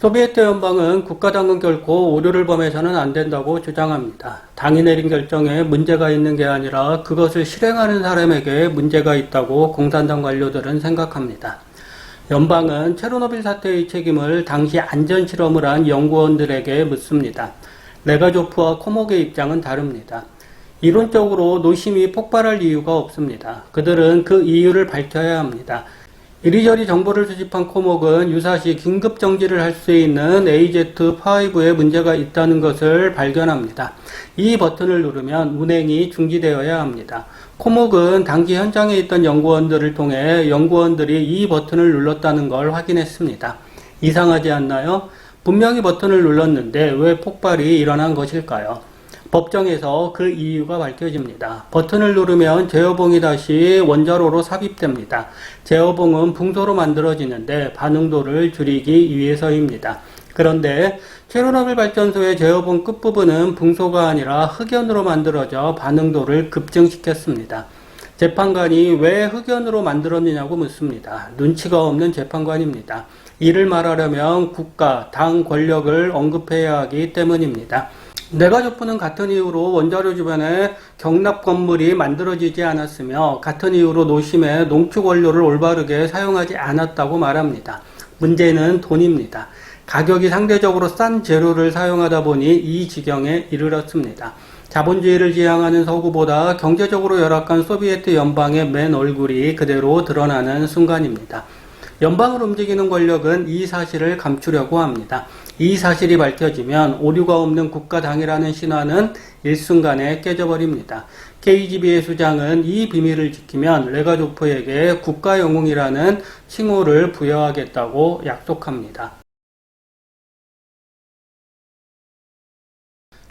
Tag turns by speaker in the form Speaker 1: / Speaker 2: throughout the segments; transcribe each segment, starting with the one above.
Speaker 1: 소비에트 연방은 국가당은 결코 오류를 범해서는 안 된다고 주장합니다. 당이 내린 결정에 문제가 있는 게 아니라 그것을 실행하는 사람에게 문제가 있다고 공산당 관료들은 생각합니다. 연방은 체르노빌 사태의 책임을 당시 안전실험을 한 연구원들에게 묻습니다. 레가조프와 코목의 입장은 다릅니다. 이론적으로 노심이 폭발할 이유가 없습니다. 그들은 그 이유를 밝혀야 합니다. 이리저리 정보를 수집한 코목은 유사시 긴급 정지를 할 수 있는 AZ5에 문제가 있다는 것을 발견합니다. 이 버튼을 누르면 운행이 중지되어야 합니다. 코목은 당시 현장에 있던 연구원들을 통해 연구원들이 이 버튼을 눌렀다는 걸 확인했습니다. 이상하지 않나요? 분명히 버튼을 눌렀는데 왜 폭발이 일어난 것일까요? 법정에서 그 이유가 밝혀집니다. 버튼을 누르면 제어봉이 다시 원자로로 삽입됩니다. 제어봉은 붕소로 만들어지는데 반응도를 줄이기 위해서입니다. 그런데 체르노빌 발전소의 제어봉 끝부분은 붕소가 아니라 흑연으로 만들어져 반응도를 급증시켰습니다. 재판관이 왜 흑연으로 만들었느냐고 묻습니다. 눈치가 없는 재판관입니다. 이를 말하려면 국가, 당 권력을 언급해야 하기 때문입니다. 레가조프는 같은 이유로 원자로 주변에 경납 건물이 만들어지지 않았으며 같은 이유로 노심의 농축 원료를 올바르게 사용하지 않았다고 말합니다. 문제는 돈입니다. 가격이 상대적으로 싼 재료를 사용하다 보니 이 지경에 이르렀습니다. 자본주의를 지향하는 서구보다 경제적으로 열악한 소비에트 연방의 맨 얼굴이 그대로 드러나는 순간입니다. 연방을 움직이는 권력은 이 사실을 감추려고 합니다. 이 사실이 밝혀지면 오류가 없는 국가당이라는 신화는 일순간에 깨져버립니다. KGB의 수장은 이 비밀을 지키면 레가조프에게 국가영웅이라는 칭호를 부여하겠다고 약속합니다.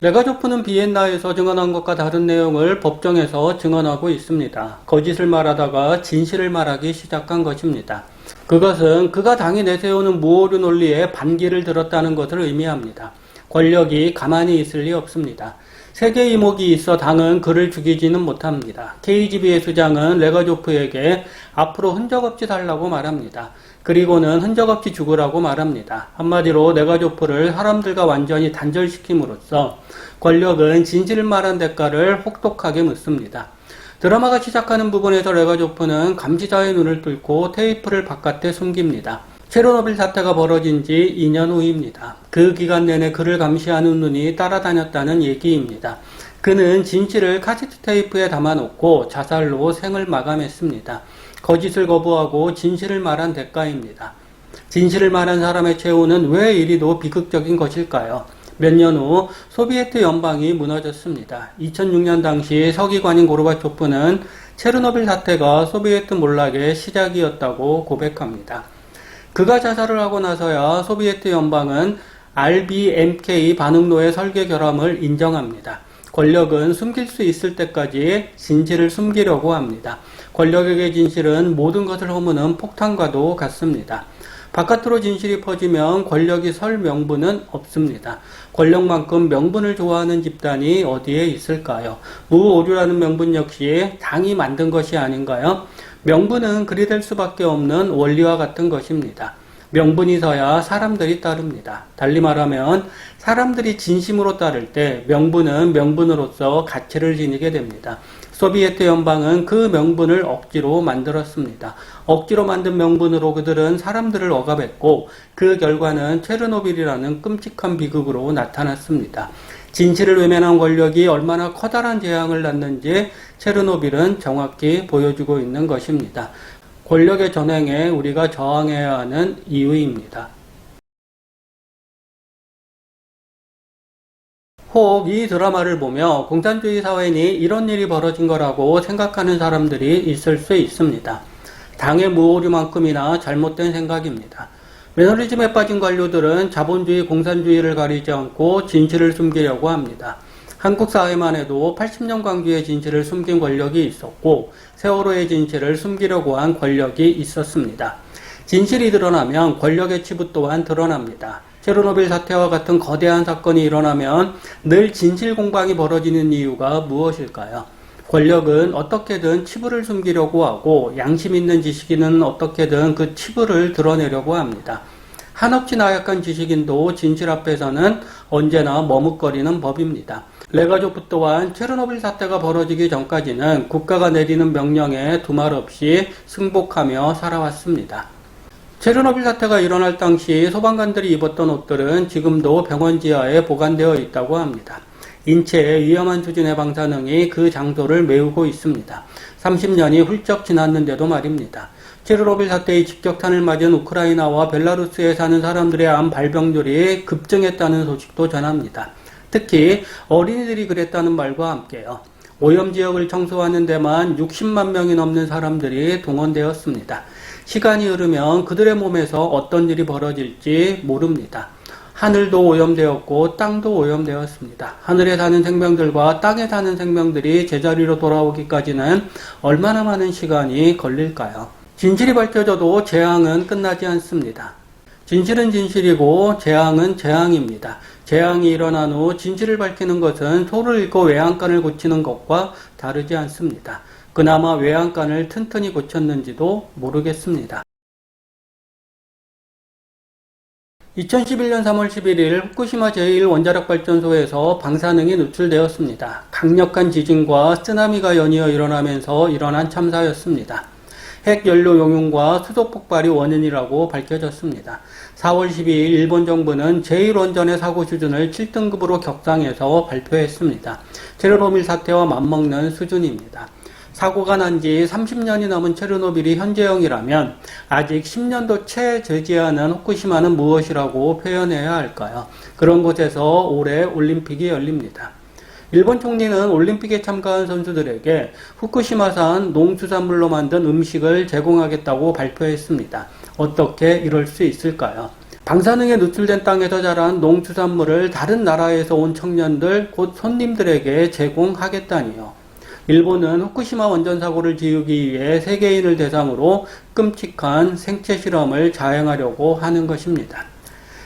Speaker 1: 레가조프는 비엔나에서 증언한 것과 다른 내용을 법정에서 증언하고 있습니다. 거짓을 말하다가 진실을 말하기 시작한 것입니다. 그것은 그가 당이 내세우는 무오류 논리에 반기를 들었다는 것을 의미합니다. 권력이 가만히 있을 리 없습니다. 세계 이목이 있어 당은 그를 죽이지는 못합니다. KGB의 수장은 레가조프에게 앞으로 흔적 없이 살라고 말합니다. 그리고는 흔적 없이 죽으라고 말합니다. 한마디로 레가조프를 사람들과 완전히 단절시킴으로써 권력은 진실을 말한 대가를 혹독하게 묻습니다. 드라마가 시작하는 부분에서 레가조프는 감시자의 눈을 뚫고 테이프를 바깥에 숨깁니다. 체르노빌 사태가 벌어진 지 2년 후입니다. 그 기간 내내 그를 감시하는 눈이 따라다녔다는 얘기입니다. 그는 진실을 카세트 테이프에 담아놓고 자살로 생을 마감했습니다. 거짓을 거부하고 진실을 말한 대가입니다. 진실을 말한 사람의 최후는 왜 이리도 비극적인 것일까요? 몇 년 후 소비에트 연방이 무너졌습니다. 2006년 당시 서기관인 고르바초프는 체르노빌 사태가 소비에트 몰락의 시작이었다고 고백합니다. 그가 자살을 하고 나서야 소비에트 연방은 RBMK 반응로의 설계 결함을 인정합니다. 권력은 숨길 수 있을 때까지 진실을 숨기려고 합니다. 권력에게 진실은 모든 것을 허무는 폭탄과도 같습니다. 바깥으로 진실이 퍼지면 권력이 설 명분은 없습니다. 권력만큼 명분을 좋아하는 집단이 어디에 있을까요? 무오류라는 명분 역시 당이 만든 것이 아닌가요? 명분은 그리 될 수밖에 없는 원리와 같은 것입니다. 명분이 서야 사람들이 따릅니다. 달리 말하면 사람들이 진심으로 따를 때 명분은 명분으로서 가치를 지니게 됩니다. 소비에트 연방은 그 명분을 억지로 만들었습니다. 억지로 만든 명분으로 그들은 사람들을 억압했고 그 결과는 체르노빌이라는 끔찍한 비극으로 나타났습니다. 진실을 외면한 권력이 얼마나 커다란 재앙을 낳는지 체르노빌은 정확히 보여주고 있는 것입니다. 권력의 전횡에 우리가 저항해야 하는 이유입니다. 혹 이 드라마를 보며 공산주의 사회니 이런 일이 벌어진 거라고 생각하는 사람들이 있을 수 있습니다. 당의 무오류만큼이나 잘못된 생각입니다. 매너리즘에 빠진 관료들은 자본주의, 공산주의를 가리지 않고 진실을 숨기려고 합니다. 한국 사회만 해도 80년 광주의 진실을 숨긴 권력이 있었고 세월호의 진실을 숨기려고 한 권력이 있었습니다. 진실이 드러나면 권력의 치부 또한 드러납니다. 체르노빌 사태와 같은 거대한 사건이 일어나면 늘 진실 공방이 벌어지는 이유가 무엇일까요? 권력은 어떻게든 치부를 숨기려고 하고 양심 있는 지식인은 어떻게든 그 치부를 드러내려고 합니다. 한없이 나약한 지식인도 진실 앞에서는 언제나 머뭇거리는 법입니다. 레가조프 또한 체르노빌 사태가 벌어지기 전까지는 국가가 내리는 명령에 두말 없이 승복하며 살아왔습니다. 체르노빌 사태가 일어날 당시 소방관들이 입었던 옷들은 지금도 병원 지하에 보관되어 있다고 합니다. 인체의 위험한 수준의 방사능이 그 장소를 메우고 있습니다. 30년이 훌쩍 지났는데도 말입니다. 체르노빌 사태의 직격탄을 맞은 우크라이나와 벨라루스에 사는 사람들의 암 발병률이 급증했다는 소식도 전합니다. 특히 어린이들이 그랬다는 말과 함께요. 오염지역을 청소하는 데만 60만 명이 넘는 사람들이 동원되었습니다. 시간이 흐르면 그들의 몸에서 어떤 일이 벌어질지 모릅니다. 하늘도 오염되었고 땅도 오염되었습니다. 하늘에 사는 생명들과 땅에 사는 생명들이 제자리로 돌아오기까지는 얼마나 많은 시간이 걸릴까요? 진실이 밝혀져도 재앙은 끝나지 않습니다. 진실은 진실이고 재앙은 재앙입니다. 재앙이 일어난 후 진실을 밝히는 것은 소를 읽고 외양간을 고치는 것과 다르지 않습니다. 그나마 외양간을 튼튼히 고쳤는지도 모르겠습니다. 2011년 3월 11일 후쿠시마 제1원자력발전소에서 방사능이 누출되었습니다. 강력한 지진과 쓰나미가 연이어 일어나면서 일어난 참사였습니다. 핵연료 용융과 수소 폭발이 원인이라고 밝혀졌습니다. 4월 12일 일본 정부는 제1원전의 사고 수준을 7등급으로 격상해서 발표했습니다. 체르노빌 사태와 맞먹는 수준입니다. 사고가 난 지 30년이 넘은 체르노빌이 현재형이라면 아직 10년도 채 되지 않은 후쿠시마는 무엇이라고 표현해야 할까요? 그런 곳에서 올해 올림픽이 열립니다. 일본 총리는 올림픽에 참가한 선수들에게 후쿠시마산 농수산물로 만든 음식을 제공하겠다고 발표했습니다. 어떻게 이럴 수 있을까요? 방사능에 노출된 땅에서 자란 농수산물을 다른 나라에서 온 청년들, 곧 손님들에게 제공하겠다니요. 일본은 후쿠시마 원전 사고를 지우기 위해 세계인을 대상으로 끔찍한 생체 실험을 자행하려고 하는 것입니다.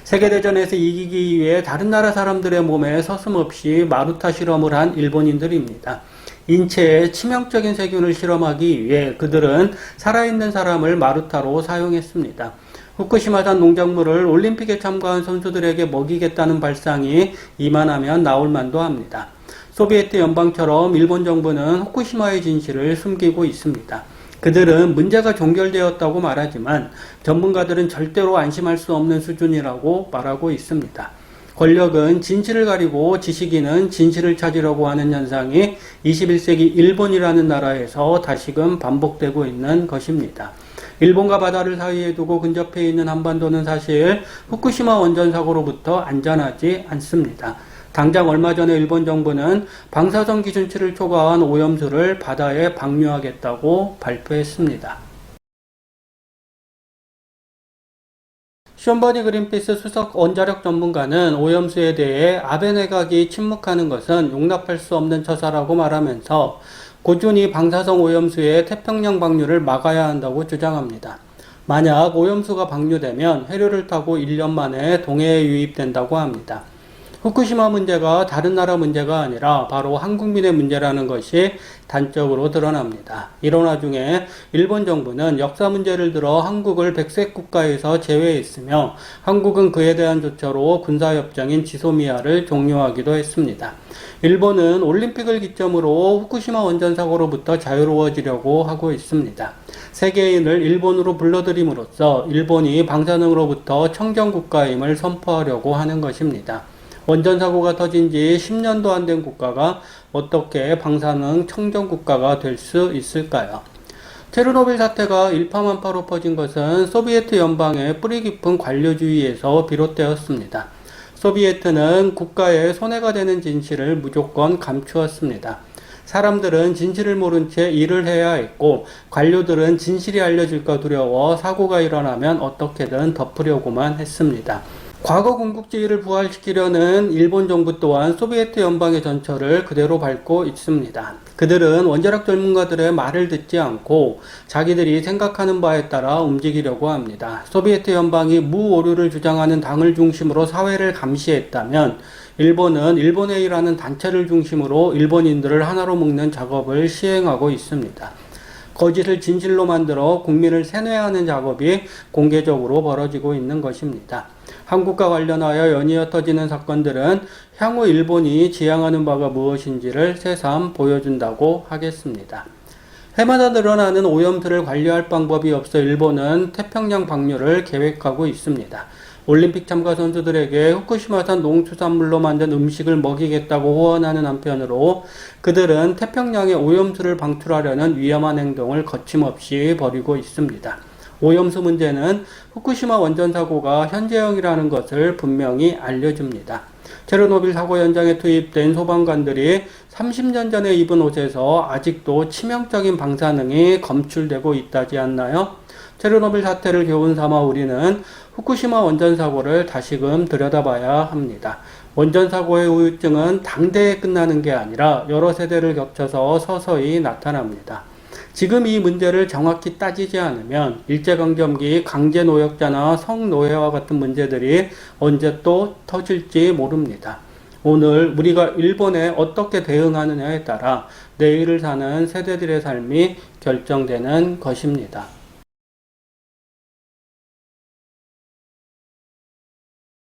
Speaker 1: 세계대전에서 이기기 위해 다른 나라 사람들의 몸에 서슴없이 마루타 실험을 한 일본인들입니다. 인체에 치명적인 세균을 실험하기 위해 그들은 살아있는 사람을 마루타로 사용했습니다. 후쿠시마산 농작물을 올림픽에 참가한 선수들에게 먹이겠다는 발상이 이만하면 나올 만도 합니다. 소비에트 연방처럼 일본 정부는 후쿠시마의 진실을 숨기고 있습니다. 그들은 문제가 종결되었다고 말하지만 전문가들은 절대로 안심할 수 없는 수준이라고 말하고 있습니다. 권력은 진실을 가리고 지식인은 진실을 찾으려고 하는 현상이 21세기 일본이라는 나라에서 다시금 반복되고 있는 것입니다. 일본과 바다를 사이에 두고 근접해 있는 한반도는 사실 후쿠시마 원전 사고로부터 안전하지 않습니다. 당장 얼마 전에 일본 정부는 방사선 기준치를 초과한 오염수를 바다에 방류하겠다고 발표했습니다. 숀버니 그린피스 수석 원자력 전문가는 오염수에 대해 아베 내각이 침묵하는 것은 용납할 수 없는 처사라고 말하면서 꾸준히 방사성 오염수의 태평양 방류를 막아야 한다고 주장합니다. 만약 오염수가 방류되면 해류를 타고 1년 만에 동해에 유입된다고 합니다. 후쿠시마 문제가 다른 나라 문제가 아니라 바로 한국민의 문제라는 것이 단적으로 드러납니다. 이런 와중에 일본 정부는 역사 문제를 들어 한국을 백색 국가에서 제외했으며 한국은 그에 대한 조처로 군사협정인 지소미아를 종료하기도 했습니다. 일본은 올림픽을 기점으로 후쿠시마 원전 사고로부터 자유로워지려고 하고 있습니다. 세계인을 일본으로 불러들임으로써 일본이 방사능으로부터 청정국가임을 선포하려고 하는 것입니다. 원전 사고가 터진 지 10년도 안 된 국가가 어떻게 방사능 청정 국가가 될 수 있을까요? 체르노빌 사태가 일파만파로 퍼진 것은 소비에트 연방의 뿌리 깊은 관료주의에서 비롯되었습니다. 소비에트는 국가에 손해가 되는 진실을 무조건 감추었습니다. 사람들은 진실을 모른 채 일을 해야 했고 관료들은 진실이 알려질까 두려워 사고가 일어나면 어떻게든 덮으려고만 했습니다. 과거 군국주의를 부활시키려는 일본 정부 또한 소비에트 연방의 전철을 그대로 밟고 있습니다. 그들은 원자력 전문가들의 말을 듣지 않고 자기들이 생각하는 바에 따라 움직이려고 합니다. 소비에트 연방이 무오류를 주장하는 당을 중심으로 사회를 감시했다면 일본은 일본회의라는 단체를 중심으로 일본인들을 하나로 묶는 작업을 시행하고 있습니다. 거짓을 진실로 만들어 국민을 세뇌하는 작업이 공개적으로 벌어지고 있는 것입니다. 한국과 관련하여 연이어 터지는 사건들은 향후 일본이 지향하는 바가 무엇인지를 새삼 보여준다고 하겠습니다. 해마다 늘어나는 오염수를 관리할 방법이 없어 일본은 태평양 방류를 계획하고 있습니다. 올림픽 참가 선수들에게 후쿠시마산 농수산물로 만든 음식을 먹이겠다고 호언하는 한편으로 그들은 태평양에 오염수를 방출하려는 위험한 행동을 거침없이 벌이고 있습니다. 오염수 문제는 후쿠시마 원전 사고가 현재형이라는 것을 분명히 알려줍니다. 체르노빌 사고 현장에 투입된 소방관들이 30년 전에 입은 옷에서 아직도 치명적인 방사능이 검출되고 있다지 않나요? 체르노빌 사태를 교훈 삼아 우리는 후쿠시마 원전 사고를 다시금 들여다봐야 합니다. 원전 사고의 후유증은 당대에 끝나는 게 아니라 여러 세대를 겹쳐서 서서히 나타납니다. 지금 이 문제를 정확히 따지지 않으면 일제강점기 강제노역자나 성노예와 같은 문제들이 언제 또 터질지 모릅니다. 오늘 우리가 일본에 어떻게 대응하느냐에 따라 내일을 사는 세대들의 삶이 결정되는 것입니다.